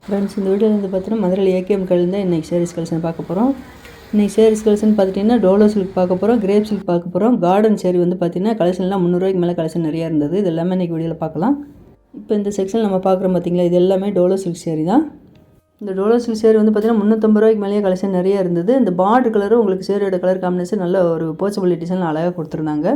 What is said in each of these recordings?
Friends, இந்த வீடியோவில் வந்து பார்த்தீங்கன்னா மதுரை ஏகேஎம் கடையில் தான் இன்றைக்கி சாரீஸ் கலெக்ஷன் பார்க்க போகிறோம். இன்றைக்கி சாரீஸ் கலெக்ஷன் பார்த்துட்டிங்கன்னா டோலோ சில்க் பார்க்க போகிறோம், கிரேப் சில்க் பார்க்க போகிறோம். கார்டன் சாரி வந்து பார்த்திங்கன்னா கலெக்ஷன்லாம் 300 ரூபாய்க்கு மேலே கலெக்ஷன் நிறையா இருந்தது. இது எல்லாமே இன்றைக்கி வீடியோவில் பார்க்கலாம். இப்போ இந்த செக்ஷன் நம்ம பார்க்குறோம் பார்த்திங்களா, இது எல்லாமே டோலோ சில்க் சாரி தான். இந்த டோலோ சில்க் சாரி வந்து பார்த்திங்கன்னா 350 ரூபாய்க்கு மேலேயே கலெக்ஷன் நிறையா இருந்தது. இந்த பார்டர் கலரும் உங்களுக்கு சேரியோட கலர் காம்பினேஷன் நல்ல ஒரு போச்சபிள் டிசைன் அழகாக கொடுத்துருந்தாங்க.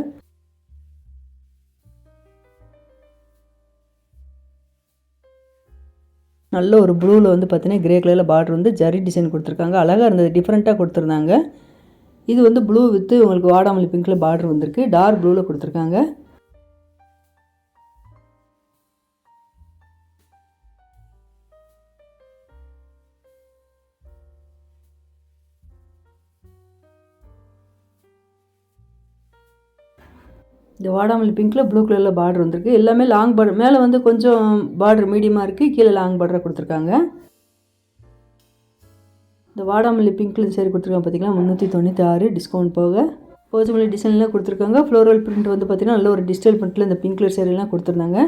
நல்ல ஒரு ப்ளூவில் வந்து பார்த்தீங்கன்னா கிரே கலரில் பார்டர் வந்து ஜரி டிசைன் கொடுத்துருக்காங்க. அழகாக இருந்தது, டிஃப்ரெண்ட்டாக கொடுத்துருந்தாங்க. இது வந்து ப்ளூ வித்து உங்களுக்கு வாடாமல்லி பிங்க்கில் பார்டர் வந்திருக்கு, டார்க் ப்ளூவில் கொடுத்துருக்காங்க. இந்த வாடாமல்லி பிங்க்கில் ப்ளூ கலரில் பார்டர் வந்திருக்கு. எல்லாமே லாங் பார்டர், மேலே வந்து கொஞ்சம் பார்டர் மீடியமாக இருக்குது, கீழே லாங் பார்டராக கொடுத்துருக்காங்க. இந்த வாடாமல்லி பிங்க்கில் சரி கொடுத்துருக்காங்க பார்த்திங்கன்னா 396 டிஸ்கவுண்ட் போக. போச்சமல்லி டிசைன்லாம் கொடுத்துருக்காங்க. ஃப்ளோரல் பிரிண்ட் வந்து பார்த்திங்கன்னா நல்ல ஒரு டிஜிட்டல் பிரிண்ட்டில் இந்த பிங்க் கலர் சேரீலாம் கொடுத்துருந்தாங்க.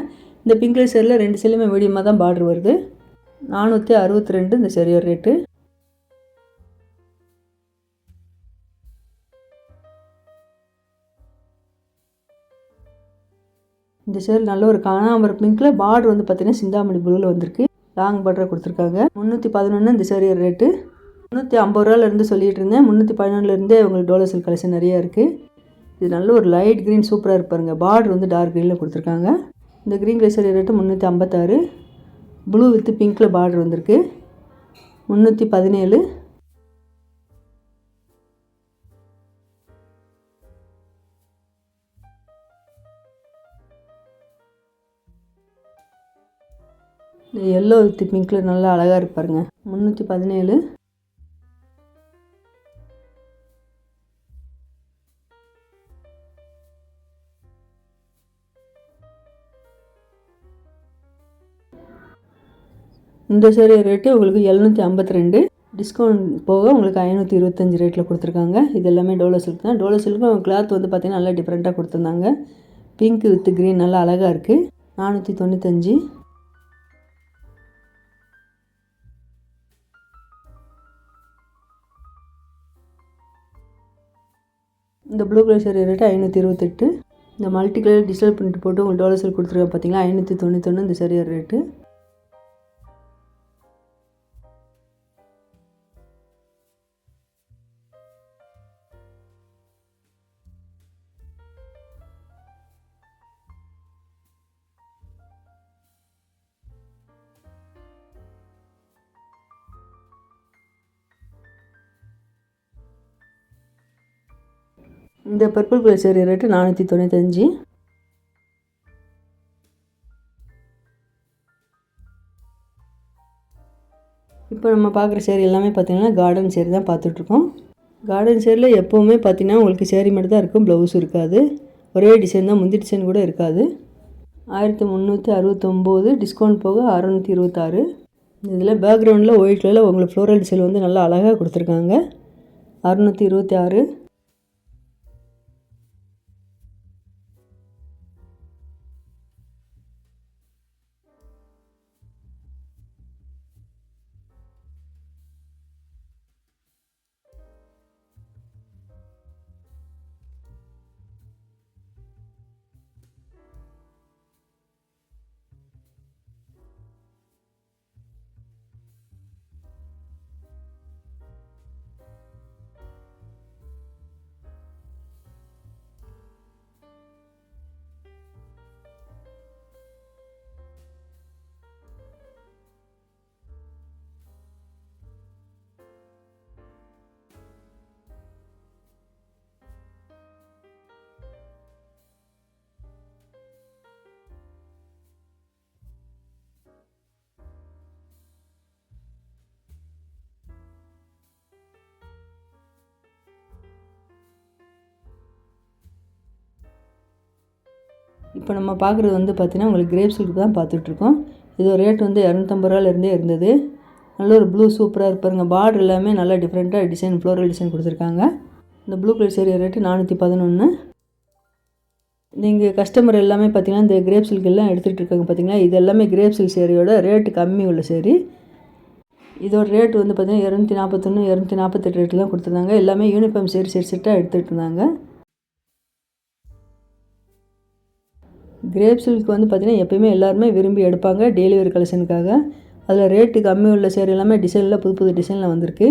இந்த பிங்க் கலர் சேரில் 2 சேலையுமே மீடியமாக தான் பார்டர் வருது. 462 இந்த சேரியோட ரேட்டு. இந்த சேரீ நல்ல ஒரு காணாமரம் பிங்க்கில் பார்டர் வந்து பார்த்திங்கன்னா சிந்தாமணி ப்ளூவில் வந்திருக்கு, லாங் பார்டராக கொடுத்துருக்காங்க. 311 இந்த சேரியோட ரேட்டு. 350 ரூபாயிலேருந்து சொல்லிகிட்டு இருந்தேன். 311லேருந்தே உங்களுக்கு டோலோ சில்க் கலெக்ஷன் நிறையா இருக்குது. இது நல்ல ஒரு லைட் க்ரீன் சூப்பராக இருப்பாருங்க. பார்டர் வந்து டார்க் க்ரீனில் கொடுத்துருக்காங்க. இந்த green colour sari rate 356. Blue with பிங்க்கில் பார்டர் வந்திருக்கு, 317. இந்த எல்லோ வித் பிங்க்கில் நல்லா அழகாக இருப்பாருங்க, 317. இந்த சேரீ ரேட்டு உங்களுக்கு 752 டிஸ்கவுண்ட் போக உங்களுக்கு 525 ரேட்டில் கொடுத்துருக்காங்க. இது எல்லாமே டோலோ சில்க் தான். டோலோ சில்க்கும் கிளாத் வந்து பார்த்திங்கன்னா நல்லா டிஃப்ரெண்ட்டாக கொடுத்துருந்தாங்க. பிங்க் வித் க்ரீன் நல்லா அழகாக இருக்குது, 495. இந்த ப்ளூ கலர் சேரீ ரேட்டு 528. இந்த மல்டி கலர் டிஜிட்டல் பிரிண்ட் போட்டு உங்களுக்கு டோலோ சில்க் கொடுத்துருக்காங்க பார்த்தீங்களா, 591 இந்த சேரீயோட ரேட்டு. இந்த பர்பிள் கலர் சேரீ ரேட்டு 495. இப்போ நம்ம பார்க்குற சேரீ எல்லாமே பார்த்திங்கன்னா கார்டன் சேரீ தான் பார்த்துட்ருக்கோம். கார்டன் சேரீயில் எப்போவுமே பார்த்திங்கன்னா உங்களுக்கு சேரீ மட்டும் தான் இருக்கும், ப்ளவுஸ் இருக்காது. ஒரே டிசைன் தான், முந்தி டிசைன் கூட இருக்காது. 1369 டிஸ்கவுண்ட் போக 626. இதில் பேக்ரவுண்டில் ஒயிட் கலரில் உங்களுக்கு ஃப்ளோரல் டிசைன் வந்து நல்லா அழகாக கொடுத்துருக்காங்க, 626. இப்போ நம்ம பார்க்குறது வந்து பார்த்திங்கன்னா உங்களுக்கு கிரேப் சில்க் தான் பார்த்துட்ருக்கோம். இதோட ரேட் வந்து 250 ரூபாயிலேருந்தே இருந்தது. நல்ல ஒரு ப்ளூ சூப்பராக இருப்பாருங்க. பார்டர் எல்லாமே நல்லா டிஃப்ரெண்ட்டாக டிசைன், ஃப்ளோரல் டிசைன் கொடுத்துருக்காங்க. இந்த ப்ளூ கலர் சேரீ ரேட்டு 411. நீங்கள் கஸ்டமர் எல்லாமே பார்த்திங்கன்னா இந்த கிரேப் சில்க் எல்லாம் எடுத்துகிட்டு இருக்காங்க பார்த்திங்களா, இது எல்லாமே கிரேப் சில்க் சேரீயோட ரேட்டு கம்மி உள்ள சேரீ. இதோட ரேட் வந்து பார்த்திங்கன்னா 241 248 ரேட்டில் தான் கொடுத்துருந்தாங்க. எல்லாமே யூனிஃபார்ம் செட்டாக எடுத்துகிட்டு இருந்தாங்க. கிரேப் சில்க் வந்து பார்த்திங்கன்னா எப்போயுமே எல்லாருமே விரும்பி எடுப்பாங்க டெய்லி வேர் கலெக்ஷனுக்காக. அதில் ரேட்டு கம்மி உள்ள சேரீ எல்லாமே டிசைனில் புது புது டிசைனில் வந்திருக்கு.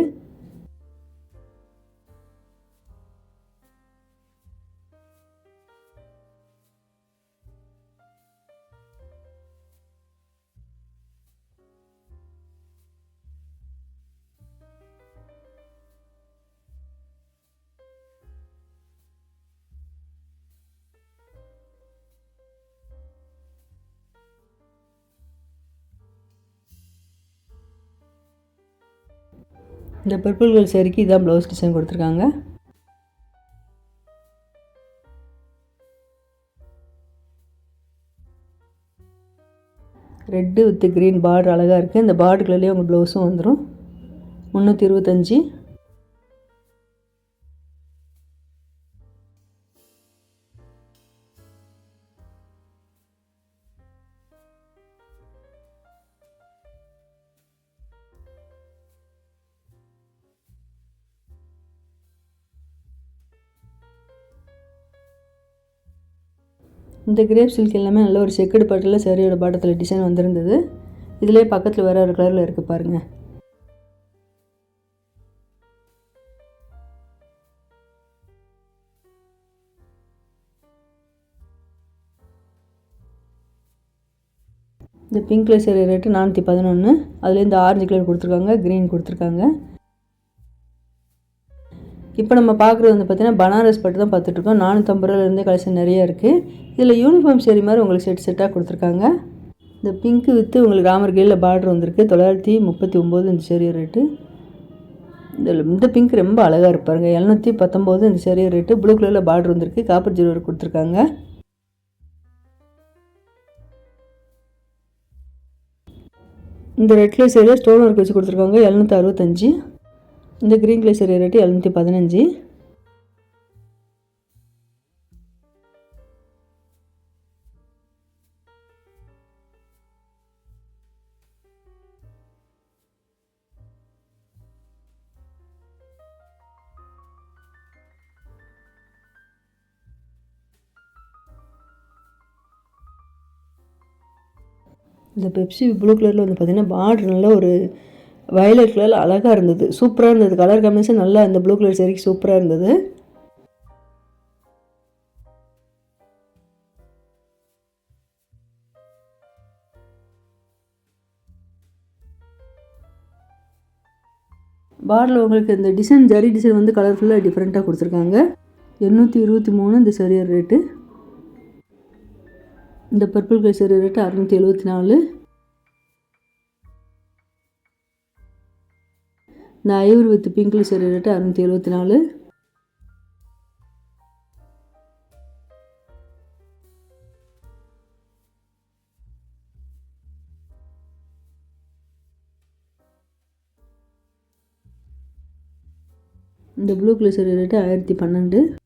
இந்த பர்பிள் கலர் சேரீக்கு இதான் ப்ளவுஸ் டிசைன் கொடுத்துருக்காங்க. ரெட்டு வித் க்ரீன் பார்டர் அழகாக இருக்குது. இந்த பார்டர் கலர்லேயே உங்கள் ப்ளவுஸும் வந்துடும். 325. இந்த கிரேப் சில்க் எல்லாமே நல்ல ஒரு செக்குடு பாட்டில் சேரீயோட பாட்டத்தில் டிசைன் வந்திருந்தது. இதிலே பக்கத்தில் வேறு ஒரு கலரில் இருக்குது பாருங்கள். இந்த பிங்க் கலர் சேரீ ரேட்டு 411. அதில் இந்த ஆரஞ்சு கலர் கொடுத்துருக்காங்க, க்ரீன் கொடுத்துருக்காங்க. இப்போ நம்ம பார்க்குறது வந்து பார்த்திங்கன்னா பனாரஸ் பட்டு தான் பார்த்துட்ருக்கோம். 450 ரூபாயிலேருந்தே கலெக்ஷன் நிறையா இருக்குது. இதில் யூனிஃபார்ம் சேரீ மாதிரி உங்களுக்கு செட்டாக கொடுத்துருக்காங்க. இந்த பிங்க்கு வித்து உங்களுக்கு ராமர் கீழில் பார்டர் வந்திருக்கு. 939 இந்த சேரீ ரேட்டு. இந்த பிங்க் ரொம்ப அழகாக இருப்பாருங்க. 719 இந்த சேரீ ரேட்டு. ப்ளூ கலரில் பார்டர் வந்திருக்கு. காப்பர் ஜுவல்லரி கொடுத்துருக்காங்க. இந்த red colour sari stone work வச்சு கொடுத்துருக்காங்க. 765. இந்த க்ரீன் கலர் சேரீ ரேட்டு 715. இந்த பெப்சி ப்ளூ கலரில் வந்து பார்த்திங்கன்னா பார்டர் நல்ல ஒரு வயலட் கலரில் அழகாக இருந்தது. சூப்பராக இருந்தது. கலர் காம்பினேஷன் நல்லா இந்த ப்ளூ கலர் சேரீக்கு சூப்பராக இருந்தது. பார்டரில் உங்களுக்கு இந்த டிசைன் ஜரி டிசைன் வந்து கலர்ஃபுல்லாக டிஃப்ரெண்ட்டாக கொடுத்துருக்காங்க. 823 இந்த சேரீ ரேட்டு. இந்த பர்பிள் கலர் சேரீ ரேட்டு 674. இந்த ஐவர் with pink colour sari rate 674. இந்த ப்ளூ கலர் சேரீ ரேட்டு 1012.